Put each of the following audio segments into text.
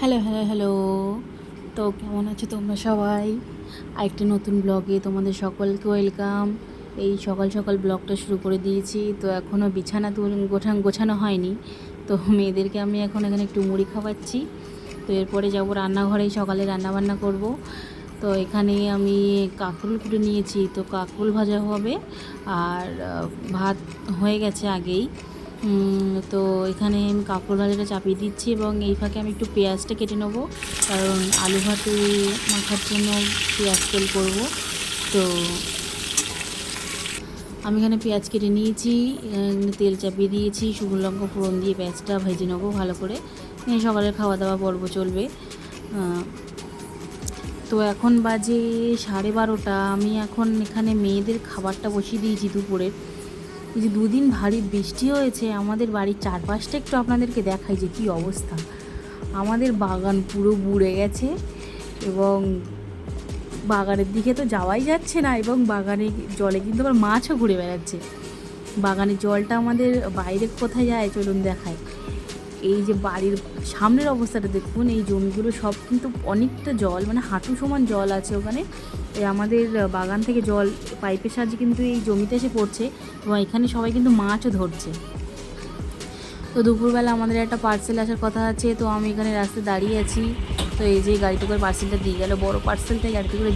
Hello hello hello. তো কেমন আছো তোমরা সবাই? আরেকটা নতুন ব্লগে তোমাদের সকলকে ওয়েলকাম। এই সকাল সকাল ব্লগটা শুরু করে দিয়েছি। তো এখনও বিছানা গোছানো হয়নি। তো মেয়েদেরকে আমি এখন এখানে একটু মুড়ি খাওয়াচ্ছি। তো এরপরে যাবো রান্নাঘরেই, সকালে রান্নাবান্না করব। তো এখানে আমি কাঁকরোল কুটে নিয়েছি, তো কাঁকরোল ভাজা হবে। আর ভাত হয়ে গেছে আগেই। তো এখানে আমি কাঁকরোল ভাজাটা চাপিয়ে দিচ্ছি এবং এই ফাঁকে আমি একটু পেঁয়াজটা কেটে নেবো, কারণ আলু ভাতে মাখার জন্য পেঁয়াজ তেল করব। তো আমি এখানে পেঁয়াজ কেটে নিয়েছি, তেল চাপিয়ে দিয়েছি, শুকনো লঙ্কা ফোড়ন দিয়ে পেঁয়াজটা ভেজে নেবো ভালো করে। সকালের খাওয়া দাওয়া পর্ব চলবে। তো এখন বাজে 12:30। আমি এখন এখানে মেয়েদের খাবারটা বসিয়ে দিয়েছি দুপুরের। এই যে দুদিন ভারী বৃষ্টি হয়েছে আমাদের বাড়ির চারপাশটা একটু আপনাদেরকে দেখাই যে কী অবস্থা। আমাদের বাগান পুরো বুড়ে গেছে এবং বাগানের দিকে তো যাওয়াই যাচ্ছে না, এবং বাগানে জলে কিন্তু আবার মাছও ঘুরে বেড়াচ্ছে। বাগানের জলটা আমাদের বাইরে কোথায় যায় চলুন দেখায়। এই যে বাড়ির সামনের অবস্থাটা দেখুন, এই জমিগুলো সব কিন্তু অনেকটা জল, মানে হাঁটু সমান জল আছে ওখানে। এই আমাদের বাগান থেকে জল পাইপের সাহায্যে কিন্তু এই জমিতে এসে পড়ছে, এবং এখানে সবাই কিন্তু মাছও ধরছে। তো দুপুরবেলা আমাদের একটা পার্সেল আসার কথা আছে, তো আমি এখানে রাস্তায় দাঁড়িয়ে আছি। তো এই যে গাড়িতে করে পার্সেলটা দিয়ে গেল, বড় পার্সেলটাই গাড়িতে করে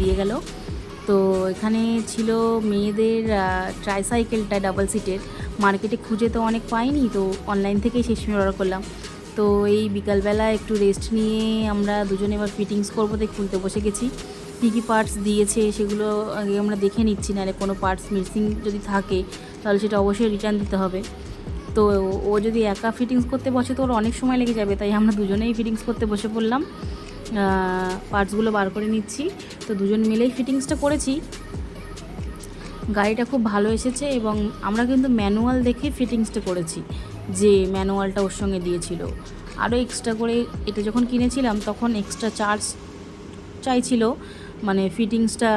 দিয়ে গেল। তো এখানে ছিল মেয়েদের ট্রাইসাইকেলটা ডাবল সিটের। মার্কেটে খুঁজে তো অনেক পাইনি, তো অনলাইন থেকেই শেষমেশ অর্ডার করলাম। তো এই বিকালবেলা একটু রেস্ট নিয়ে আমরা দুজনে এবার ফিটিংস করবো, তাই খুলতে বসে গেছি। কী কী পার্টস দিয়েছে সেগুলো আগে আমরা দেখে নিচ্ছি, নাহলে কোনো পার্টস মিসিং যদি থাকে তাহলে সেটা অবশ্যই রিটার্ন দিতে হবে। তো ও যদি একা ফিটিংস করতে বসে তো ওর অনেক সময় লেগে যাবে, তাই আমরা দুজনেই ফিটিংস করতে বসে পড়লাম। পার্টসগুলো বার করে নিচ্ছি। তো দুজন মিলেই ফিটিংসটা করেছি। গাড়িটা খুব ভালো এসেছে, এবং আমরা কিন্তু ম্যানুয়াল দেখে ফিটিংসটা করেছি, যে ম্যানুয়ালটা ওর সঙ্গে দিয়েছিল। আরও এক্সট্রা করে এটা যখন কিনেছিলাম তখন এক্সট্রা চার্জ চাইছিল, মানে ফিটিংসটা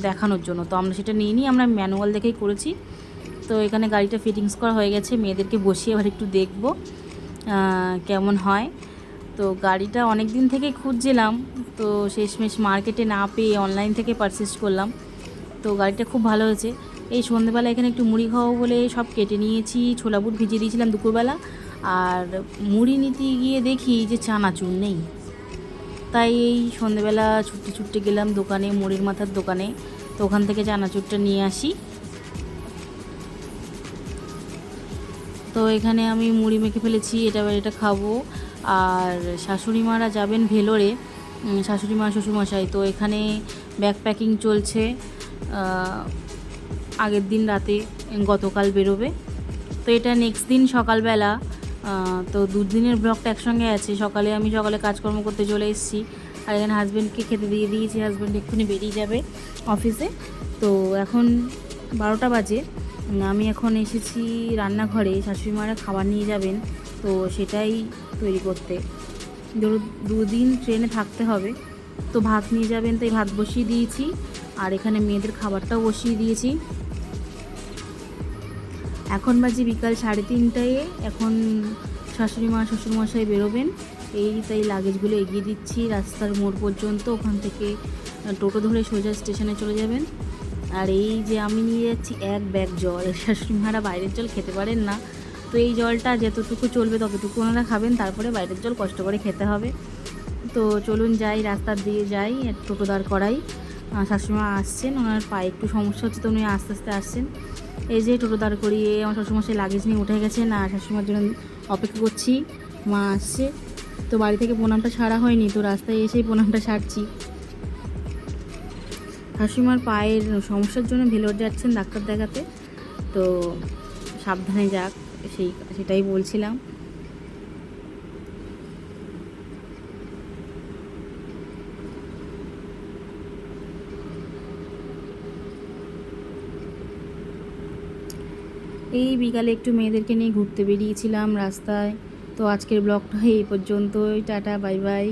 দেখানোর জন্য। তো আমরা সেটা নিয়ে আমরা ম্যানুয়াল দেখেই করেছি। তো এখানে গাড়িটা ফিটিংস করা হয়ে গেছে, মেয়েদেরকে বসিয়ে এবার একটু দেখব কেমন হয়। তো গাড়িটা অনেক দিন থেকেই খুঁজছিলাম, তো শেষমেশ মার্কেটে না পেয়ে অনলাইন থেকে পারচেস করলাম। তো গাড়িটা খুব ভালো হয়েছে। এই সন্ধ্যেবেলা এখানে একটু মুড়ি খাওয়াবো বলে সব কেটে নিয়েছি, ছোলা বুট ভিজিয়ে দিয়েছিলাম দুপুরবেলা। আর মুড়ি নিতে গিয়ে দেখি যে চানাচুর নেই, তাই এই সন্ধ্যেবেলা ছুটতে গেলাম দোকানে, মুড়ির মাথার দোকানে। তো ওখান থেকে চানাচুরটা নিয়ে আসি। তো এখানে আমি মুড়ি মেখে ফেলেছি, এটা খাবো। আর শাশুড়ি মারা যাবেন ভেলোরে, শাশুড়ি মা শ্বশুরমশাই। তো এখানে ব্যাগ প্যাকিং চলছে। আগের দিন রাতে, গতকাল বেরোবে। তো এটা নেক্সট দিন সকালবেলা। তো দুদিনের ব্লগটা একসঙ্গে আছে। আমি সকালে কাজকর্ম করতে চলে এসেছি, আর এখানে হাজব্যান্ডকে খেতে দিয়ে দিয়েছি। হাজব্যান্ড এক্ষুনি বেরিয়ে যাবে অফিসে। তো এখন 12টা বাজে। আমি এখন এসেছি রান্নাঘরে, শাশুড়ি মারা খাবার নিয়ে যাবেন, তো সেটাই তৈরি করতে। ধরো দুদিন ট্রেনে থাকতে হবে, তো ভাত নিয়ে যাবেন, তাই ভাত বসিয়ে দিয়েছি। আর এখানে মেয়েদের খাবারটাও বসিয়ে দিয়েছি। এখন বাজে বিকাল 3:30টায়। এখন শাশুড়ি মা শ্বশুরমশাই বেরোবেন, তাই লাগেজগুলো এগিয়ে দিচ্ছি রাস্তার মোড় পর্যন্ত। ওখান থেকে টোটো ধরে সোজা স্টেশনে চলে যাবেন। আর এই যে আমি নিয়ে যাচ্ছি এক ব্যাগ জল। শাশুড়ি মারা বাইরের জল খেতে পারেন না, তো এই জলটা যতটুকু চলবে ততটুকু ওনারা খাবেন, তারপরে বাইরের জল কষ্ট করে খেতে হবে। তো চলুন যাই, রাস্তার দিয়ে যাই, টোটো দাঁড় করাই। শাশুড়িমা আসছেন, ওনার পায়ে একটু সমস্যা হচ্ছে, তো উনি আস্তে আস্তে আসছেন। এই যে টোটো দাঁড় করিয়ে আমার শ্বশুরমশাই লাগেজ নিয়ে উঠে গেছেন, আর শাশুড়িমার জন্য অপেক্ষা করছি, মা আসছে। তো বাড়ি থেকে প্রণামটা সারা হয়নি, তো রাস্তায় এসেই প্রণামটা সারছি। শাশুড়িমার পায়ের সমস্যার জন্য ভেলোর যাচ্ছেন ডাক্তার দেখাতে, তো সাবধানে যাক, সেটাই বলছিলাম। এই বিকালে একটু মেয়েদেরকে নিয়ে ঘুরতে বেরিয়েছিলাম রাস্তায়। তো আজকের ব্লগটা এই পর্যন্তই, টাটা বাই বাই।